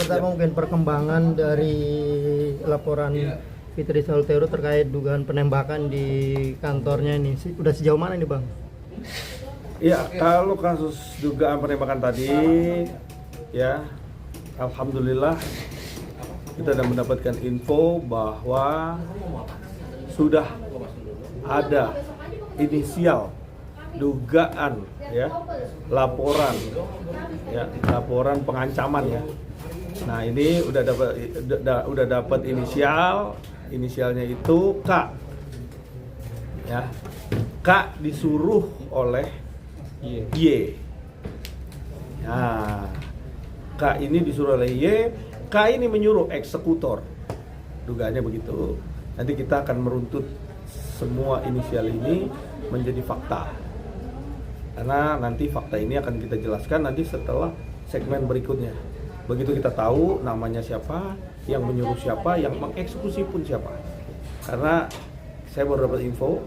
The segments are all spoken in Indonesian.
seperti apa mungkin perkembangan dari laporan Fitri Saltero terkait dugaan penembakan di kantornya ini? Udah sejauh mana nih Bang? Ya, kalau kasus dugaan penembakan tadi, ya, alhamdulillah kita sudah mendapatkan info bahwa sudah ada inisial dugaan, ya, laporan pengancaman, ya. Nah, ini udah dapat inisialnya itu K, ya. K disuruh oleh Y. Nah, K ini disuruh oleh Y. K ini menyuruh eksekutor, dugaannya begitu. Nanti kita akan meruntut semua inisial ini menjadi fakta, karena nanti fakta ini akan kita jelaskan nanti setelah segmen berikutnya. Begitu kita tahu namanya siapa, yang menyuruh siapa, yang mengeksekusi pun siapa. Karena saya baru dapat info,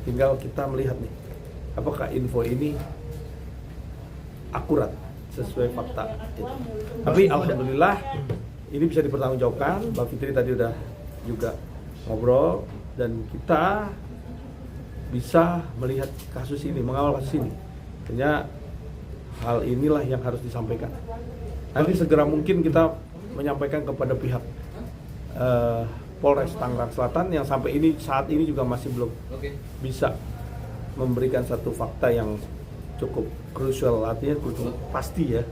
tinggal kita melihat nih, apakah info ini akurat sesuai fakta. Tapi alhamdulillah ini bisa dipertanggungjawabkan. Mbak Fitri tadi udah juga ngobrol dan kita bisa melihat kasus ini, mengawal kasus ini. Tentunya hal inilah yang harus disampaikan. Nanti segera mungkin kita menyampaikan kepada pihak Polres Tangerang Selatan yang sampai saat ini juga masih belum bisa memberikan satu fakta yang cukup krusial, artinya cukup pasti, ya.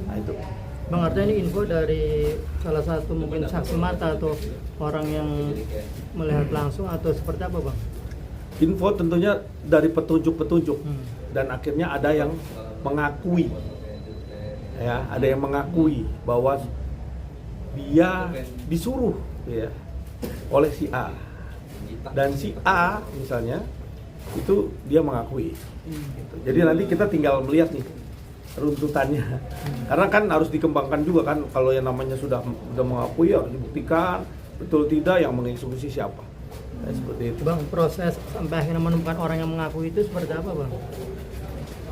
Nah, itu. Bang, artinya ini info dari salah satu mungkin saksi mata atau orang yang melihat langsung atau seperti apa Bang? Info tentunya dari petunjuk-petunjuk dan akhirnya ada yang mengakui, ya, ada yang mengakui bahwa dia disuruh, ya, oleh si A, dan si A misalnya itu dia mengakui. Gitu. Jadi nanti kita tinggal melihat nih runtutannya, karena kan harus dikembangkan juga kan, kalau yang namanya sudah mengakui harus dibuktikan betul tidak yang mengeksekusi siapa. Nah, seperti itu. Bang, proses sampai akhirnya menemukan orang yang mengaku itu seperti apa Bang?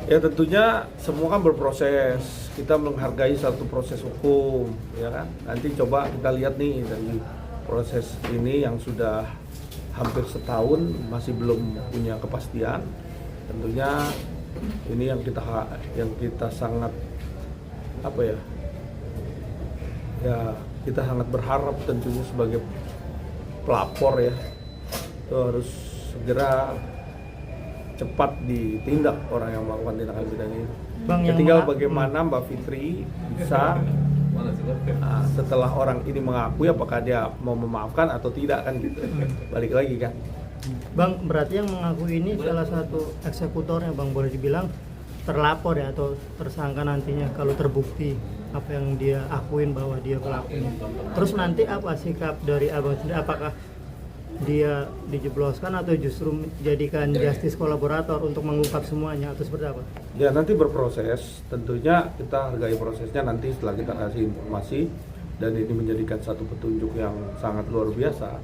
Ya tentunya semua kan berproses, kita menghargai satu proses hukum, ya kan. Nanti coba kita lihat nih dari proses ini yang sudah hampir setahun masih belum punya kepastian. Tentunya ini yang kita sangat kita sangat berharap tentunya sebagai pelapor, ya, itu harus segera cepat ditindak orang yang melakukan tindakan pidana ini. Bang, tinggal bagaimana Mbak Fitri bisa setelah orang ini mengakui apakah dia mau memaafkan atau tidak, kan gitu. Balik lagi kan. Bang, berarti yang mengaku ini salah satu eksekutornya Bang, boleh dibilang terlapor, ya, atau tersangka nantinya kalau terbukti apa yang dia akuin bahwa dia pelakunya. Terus nanti apa sikap dari Abang sendiri? Apakah dia dijebloskan atau justru menjadikan justice kolaborator untuk mengungkap semuanya atau seperti apa? Ya nanti berproses, tentunya kita hargai prosesnya nanti setelah kita kasih informasi dan ini menjadikan satu petunjuk yang sangat luar biasa.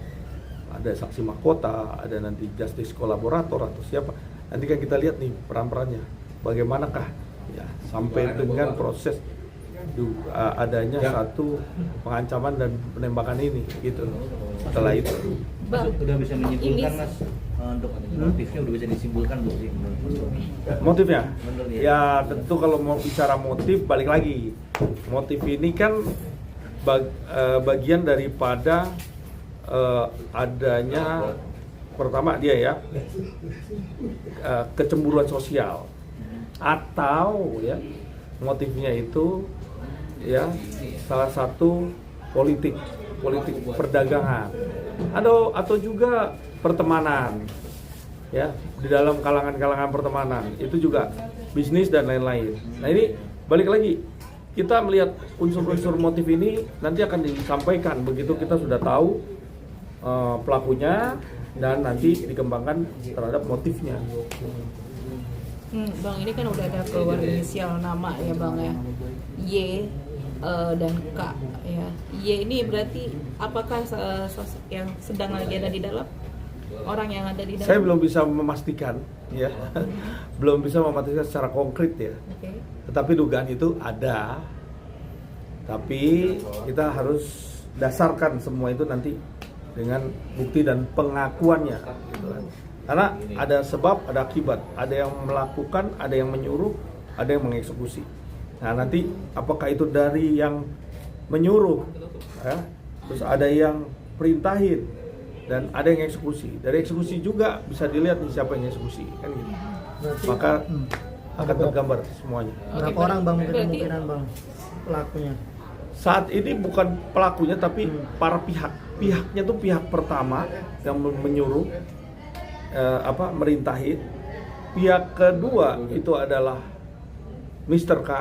Ada saksi mahkota, ada nanti justice kolaborator atau siapa. Nanti kan kita lihat nih peran-perannya, bagaimanakah, ya, sampai dengan proses adanya satu pengancaman dan penembakan ini, gitu. Setelah itu Bang, udah bisa menyimpulkan Mas, untuk motifnya udah bisa disimpulkan belum sih? Motifnya? Ya tentu kalau mau bicara motif, balik lagi, motif ini kan bagian daripada adanya, pertama dia, ya, kecemburuan sosial, atau, ya, motifnya itu, ya, salah satu politik perdagangan, atau juga pertemanan, ya, di dalam kalangan pertemanan itu juga bisnis dan lain-lain. Nah ini balik lagi, kita melihat unsur-unsur motif ini nanti akan disampaikan begitu kita sudah tahu pelakunya dan nanti dikembangkan terhadap motifnya. Bang, ini kan udah ada keluar inisial nama, ya Bang, ya, Y dan K, ya. Y ini berarti apakah sosok yang sedang lagi ada di dalam, orang yang ada di dalam? Saya belum bisa memastikan, ya. Belum bisa memastikan secara konkret, ya. Okay. Tetapi dugaan itu ada, Tapi kita harus dasarkan semua itu nanti dengan bukti dan pengakuannya gitu kan. Karena ada sebab, ada akibat, ada yang melakukan, ada yang menyuruh, ada yang mengeksekusi. Nah nanti apakah itu dari yang menyuruh ya, terus ada yang perintahin dan ada yang eksekusi. Dari eksekusi juga bisa dilihat nih siapa yang eksekusi kan gitu. Berarti, Maka akan tergambar semuanya. berapa orang bang mungkin kemungkinan bang pelakunya? Saat ini bukan pelakunya tapi para pihaknya tuh pihak pertama yang menyuruh merintahin. Pihak kedua itu adalah Mr. K.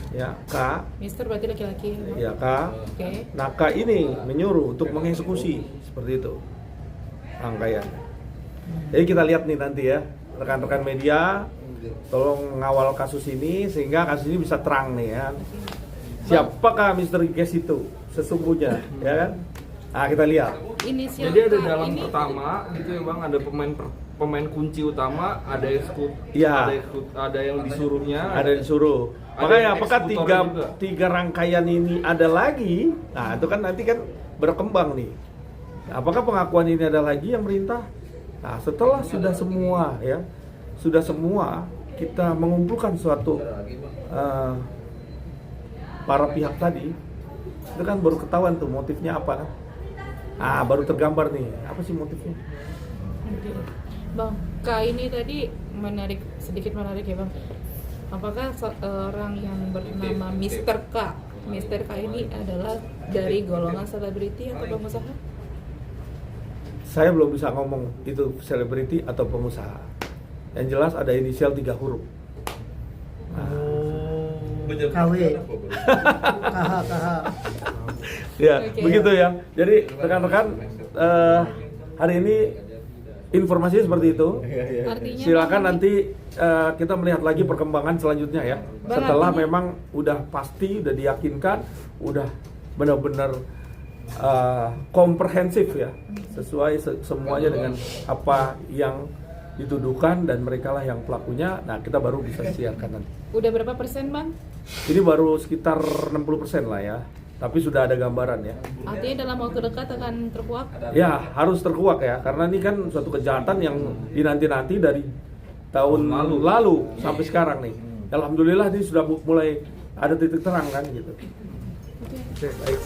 Ya, K. Mister berarti laki-laki ya, Bang? Ya, K. Oke. Nah, K ini menyuruh untuk mengeksekusi seperti itu rangkaiannya. Jadi kita lihat nih nanti ya, rekan-rekan media tolong ngawal kasus ini sehingga kasus ini bisa terang nih ya. Siapakah Mr. Kes itu sesungguhnya, ya kan? Nah, kita lihat. Inisial Jadi ada K dalam ini pertama gitu ya bang, ada pemain kunci utama, ada Iya. ada yang disuruhnya, Ada yang disuruh. Ada Makanya yang apakah eksekutornya juga. tiga rangkaian ini ada lagi? Nah, itu kan nanti kan berkembang nih. Apakah pengakuan ini ada lagi yang merintah? Nah, setelah sudah semua kita mengumpulkan suatu para pihak tadi, itu kan baru ketahuan tuh motifnya apa kan? Ah, baru tergambar nih, apa sih motifnya? Oke. Bang, K ini tadi sedikit menarik ya Bang. Apakah seorang yang bernama Mr. K? Mr. K ini adalah dari golongan selebriti atau pengusaha? Saya belum bisa ngomong itu selebriti atau pengusaha. Yang jelas ada inisial 3 huruf. KW, KH. Ya, Oke. begitu ya. Jadi rekan-rekan, hari ini informasinya seperti itu. Artinya Silakan Bang, nanti kita melihat lagi perkembangan selanjutnya ya. Bang, Setelah artinya- memang udah pasti, udah diyakinkan, udah benar-benar komprehensif ya, sesuai semuanya dengan apa yang dituduhkan dan mereka lah yang pelakunya. Nah, kita baru bisa siarkan nanti. udah berapa persen Bang? Ini baru sekitar 60% lah ya. Tapi sudah ada gambaran ya. Artinya dalam waktu dekat akan terkuak? Ya, harus terkuak ya, karena ini kan suatu kejahatan yang dinanti-nanti dari tahun lalu sampai sekarang nih. Alhamdulillah ini sudah mulai ada titik terang kan gitu. Oke. Oke, baik.